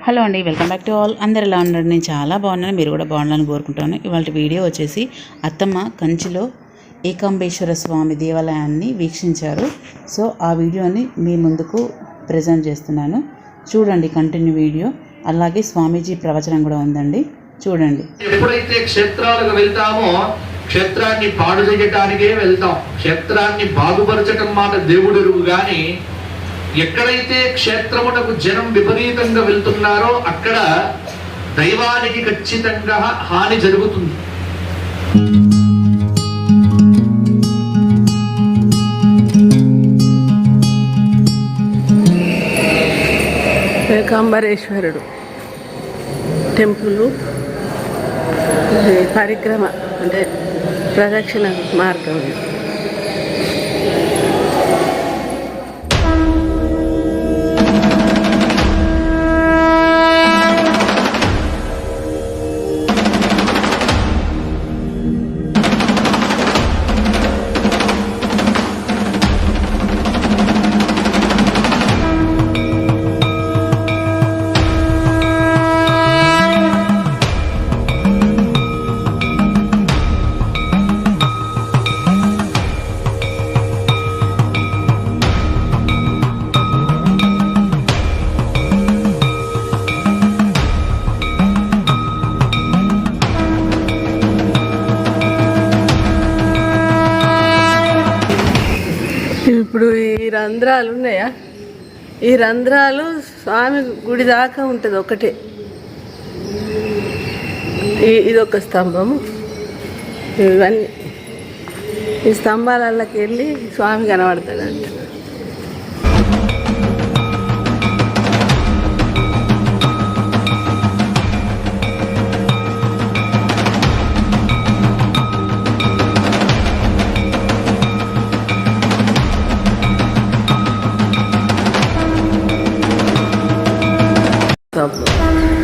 Hello అండి, welcome back to all. అందరు ఎలా ఉన్నారు? నేను చాలా బాగున్నాను, మీరు కూడా బాగుండాలని కోరుకుంటాను. ఇవాళ వీడియో వచ్చేసి అత్తమ్మ కంచిలో ఏకాంబేశ్వర స్వామి దేవాలయాన్ని వీక్షించారు. సో ఆ వీడియోని మీ ముందుకు ప్రజెంట్ చేస్తున్నాను. చూడండి కంటిన్యూ వీడియో. అలాగే స్వామీజీ ప్రవచనం కూడా ఉందండి, చూడండి. ఎప్పుడైతే క్షేత్రాలకు వెళ్తామో క్షేత్రాన్ని పాడు చేయటానికే వెళ్తాం, క్షేత్రాన్ని బాగుపరచటం మాట దేవుడెరుగు గాని ఎక్కడైతే క్షేత్రమునకు జనం విపరీతంగా వెళ్తున్నారో అక్కడ దైవానికి ఖచ్చితంగా హాని జరుగుతుంది. ఏకాంబరేశ్వరుడు టెంపుల్ పరిక్రమ అంటే ప్రదక్షిణ మార్గం. ఇప్పుడు ఈ రంధ్రాలు ఉన్నాయా, ఈ రంధ్రాలు స్వామి గుడి దాకా ఉంటుంది ఒకటే. ఇదొక స్తంభము, ఇవన్నీ ఈ స్తంభాలకి వెళ్ళి స్వామి కనబడతాడంట.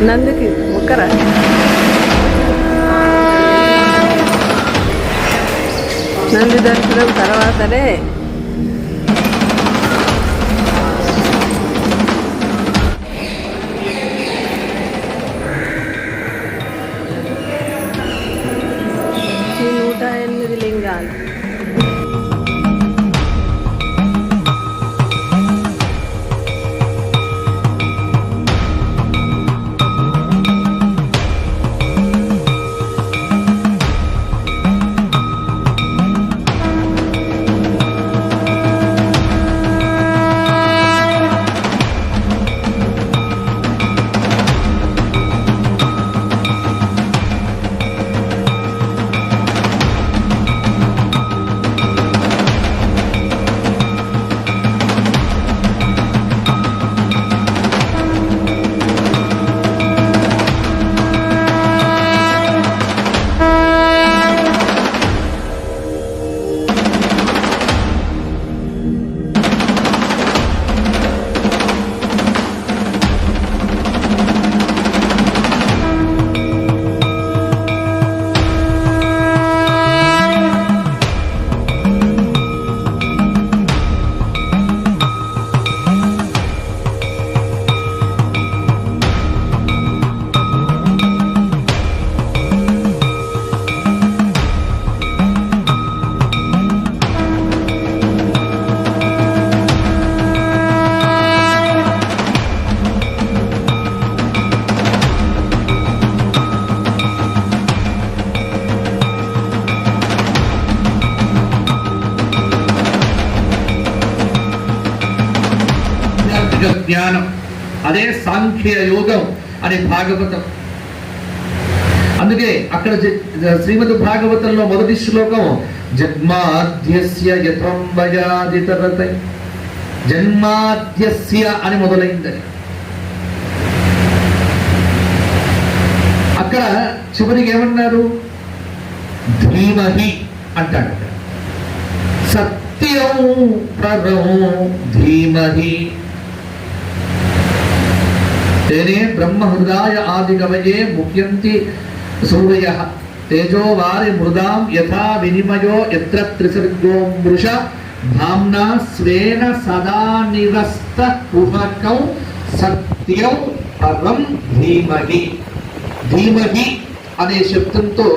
నందికి మొక్కరా నంది దర్శనం తర్వాతనే ఈ 108 లింగాలు. జ్ఞానం అదే సాంఖ్య యోగం అనే భాగవతం. అందుకే అక్కడ శ్రీమద్ భాగవతంలో మొదటి శ్లోకం జన్మాద్యస్య యత్రంబయాదితరతై, జన్మాద్యస్య అని మొదలైందని. అక్కడ చివరికి ఏమన్నారు? ధీమహి అంటాడు. సత్యం పరం ధీమహి तेने ब्रह्म हृदय आदि कवये मुह्यन्ति सूरयः तेजो वारि मृदां यथा विनिमयो यत्र त्रिसर्गो मृषा धाम्ना स्वेन सदा निरस्त कुहकौ सत्यं పరం ధీమహి. ధీమహి అనే శబ్దంతో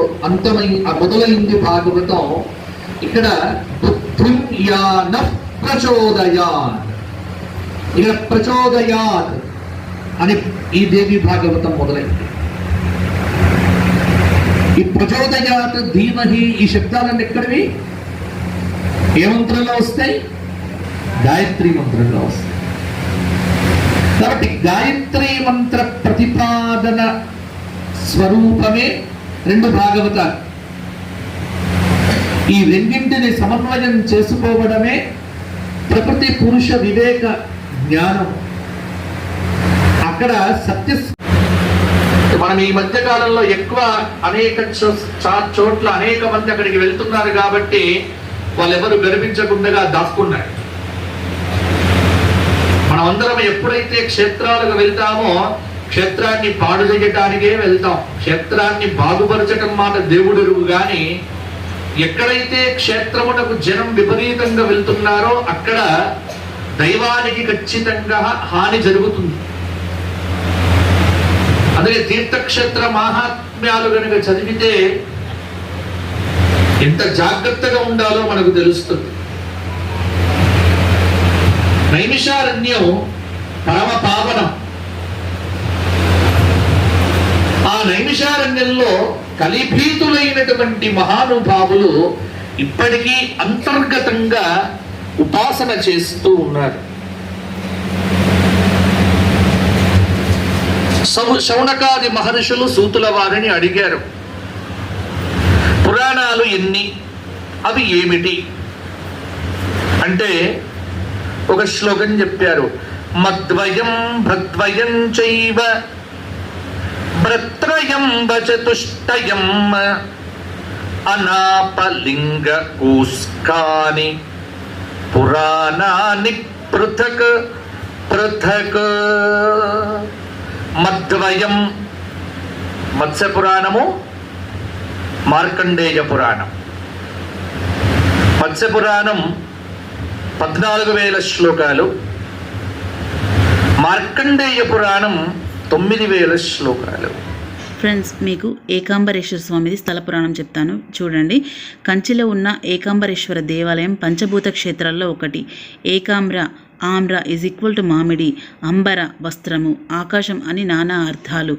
మొదలైంది భాగవతం. ఇక్కడ బుద్ధిం యాన ప్రచోదయాన్, ఇక్కడ ప్రచోదయాత్ అని ఈ దేవి భాగవతం మొదలైంది. ఈ ప్రచోదయాత్, ధీమహి, ఈ శబ్దాలన్నీ ఎక్కడివి? ఏ మంత్రంలో వస్తాయి? గాయత్రి మంత్రంలో వస్తాయి. కాబట్టి గాయత్రి మంత్ర ప్రతిపాదన స్వరూపమే రెండు భాగవతాలు. ఈ రెండింటిని సమన్వయం చేసుకోవడమే ప్రకృతి పురుష వివేక జ్ఞానం. అక్కడ సత్య మనం ఈ మధ్య కాలంలో ఎక్కువ అనేక చోట్ల అనేక మంది అక్కడికి వెళ్తున్నారు కాబట్టి వాళ్ళెవరు గర్వించకుండా దాక్కున్నారు. మనమందరం ఎప్పుడైతే క్షేత్రాలకు వెళ్తామో క్షేత్రాన్ని పాడు చేయటానికే వెళ్తాం. క్షేత్రాన్ని బాగుపరచటం మాట దేవుడెరుగు గాని ఎక్కడైతే క్షేత్రమునకు జనం విపరీతంగా వెళ్తున్నారో అక్కడ దైవానికి ఖచ్చితంగా హాని జరుగుతుంది. అదే తీర్థక్షేత్ర మహాత్మ్యాలు కనుక చదివితే ఎంత జాగ్రత్తగా ఉండాలో మనకు తెలుస్తుంది. నైమిషారణ్యం పరమ పావనం. ఆ నైమిషారణ్యంలో కలిభీతులైనటువంటి మహానుభావులు ఇప్పటికీ అంతర్గతంగా ఉపాసన చేస్తూ ఉన్నారు. శౌనకాది మహర్షులు సూతుల వారిని అడిగారు, పురాణాలు ఎన్ని, అవి ఏమిటి అంటే ఒక శ్లోకం చెప్పారు. మద్వయం భద్వయం చైవ భ్రత్రయం వచతుష్టయం అనాపలింగ కూస్కాని పురాణాని పృథక్ పృథక్. మద్వయం మత్స్య పురాణము, మార్కండేయ పురాణం. మత్స్య పురాణం 14,000 శ్లోకాలు, మార్కండేయ పురాణం 9,000 శ్లోకాలు. ఫ్రెండ్స్, మీకు ఏకాంబరేశ్వర స్వామిది స్థల పురాణం చెప్తాను చూడండి. కంచిలో ఉన్న ఏకాంబరేశ్వర దేవాలయం పంచభూత క్షేత్రాల్లో ఒకటి. ఏకాంబ్ర, ఆమ్ర ఈజ్ ఈక్వల్ టు మామిడి, అంబర వస్త్రము, ఆకాశం అని నానా అర్థాలు.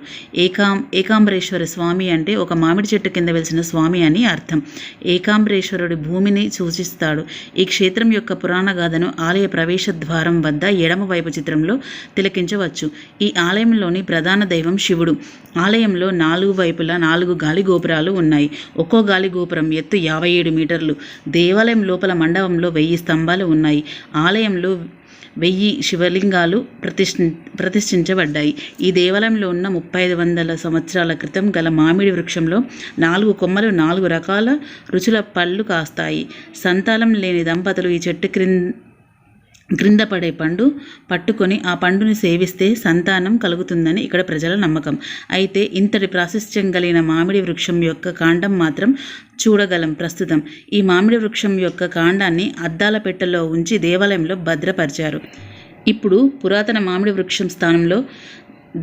ఏకాంబరేశ్వర స్వామి అంటే ఒక మామిడి చెట్టు కింద వెలిసిన స్వామి అని అర్థం. ఏకాంబరేశ్వరుడి భూమిని సూచిస్తాడు. ఈ క్షేత్రం యొక్క పురాణ గాథను ఆలయ ప్రవేశ ద్వారం వద్ద ఎడమ వైపు చిత్రంలో తిలకించవచ్చు. ఈ ఆలయంలోని ప్రధాన దైవం శివుడు. ఆలయంలో 4 వైపులా 4 గాలి గోపురాలు ఉన్నాయి. ఒక్కో గాలి గోపురం ఎత్తు 57 మీటర్లు. దేవాలయం లోపల మండపంలో 1000 స్తంభాలు ఉన్నాయి. ఆలయంలో 1000 శివలింగాలు ప్రతిష్ఠించబడ్డాయి. ఈ దేవాలయంలో ఉన్న 3500 సంవత్సరాల క్రితం గల మామిడి వృక్షంలో 4 కొమ్మలు 4 రకాల రుచుల పళ్ళు కాస్తాయి. సంతానం లేని దంపతులు ఈ చెట్టు క్రింద పడే పండు పట్టుకొని ఆ పండుని సేవిస్తే సంతానం కలుగుతుందని ఇక్కడ ప్రజల నమ్మకం. అయితే ఇంతటి ప్రాశస్త్యం కలిగిన మామిడి వృక్షం యొక్క కాండం మాత్రం చూడగలం ప్రస్తుతం. ఈ మామిడి వృక్షం యొక్క కాండాన్ని అద్దాల పెట్టెలో ఉంచి దేవాలయంలో భద్రపరిచారు. ఇప్పుడు పురాతన మామిడి వృక్షం స్థానంలో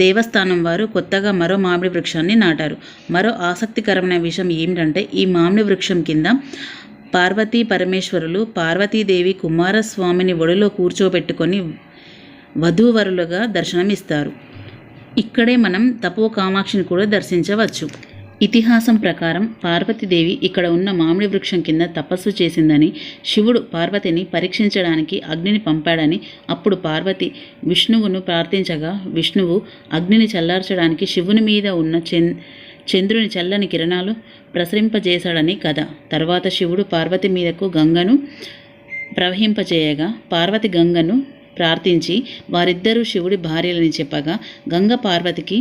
దేవస్థానం వారు కొత్తగా మరో మామిడి వృక్షాన్ని నాటారు. మరో ఆసక్తికరమైన విషయం ఏమిటంటే ఈ మామిడి వృక్షం కింద పార్వతీ పరమేశ్వరులు పార్వతీదేవి కుమారస్వామిని ఒడిలో కూర్చోబెట్టుకొని వధూవరులుగా దర్శనమిస్తారు. ఇక్కడే మనం తపో కామాక్షిని కూడా దర్శించవచ్చు. ఇతిహాసం ప్రకారం పార్వతీదేవి ఇక్కడ ఉన్న మామిడి వృక్షం కింద తపస్సు చేసిందని, శివుడు పార్వతిని పరీక్షించడానికి అగ్నిని పంపాడని, అప్పుడు పార్వతి విష్ణువును ప్రార్థించగా విష్ణువు అగ్నిని చల్లార్చడానికి శివుని మీద ఉన్న చంద్రుని చల్లని కిరణాలు ప్రసరింపజేశాడని కథ. తర్వాత శివుడు పార్వతి మీదకు గంగను ప్రవహింపజేయగా పార్వతి గంగను ప్రార్థించి వారిద్దరూ శివుడి భార్యలని చెప్పగా గంగ పార్వతికి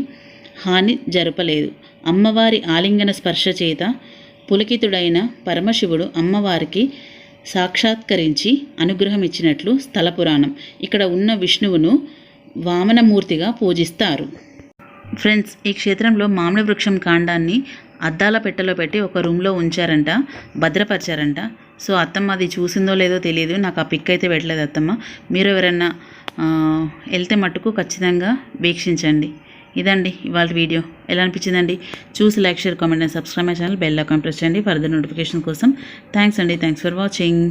హాని జరపలేదు. అమ్మవారి ఆలింగన స్పర్శ చేత పులకితుడైన పరమశివుడు అమ్మవారికి సాక్షాత్కరించి అనుగ్రహం ఇచ్చినట్లు స్థల పురాణం. ఇక్కడ ఉన్న విష్ణువును వామనమూర్తిగా పూజిస్తారు. ఫ్రెండ్స్, ఈ క్షేత్రంలో మామిడి వృక్షం కాండాన్ని అద్దాల పెట్టెలో పెట్టి ఒక రూమ్లో ఉంచారంట, భద్రపరిచారంట. సో అత్తమ్మ అది చూసిందో లేదో తెలియదు, నాకు ఆ పిక్ అయితే పెట్టలేదు అత్తమ్మ. మీరు ఎవరైనా వెళ్తే మట్టుకు ఖచ్చితంగా వీక్షించండి. ఇదండి ఇవాళ వీడియో. ఎలా అనిపించిందండి? చూసి like, share, comment and subscribe my channel. Bell icon press చేయండి ఫర్దర్ నోటిఫికేషన్ కోసం. థ్యాంక్స్ అండి. Thanks for watching.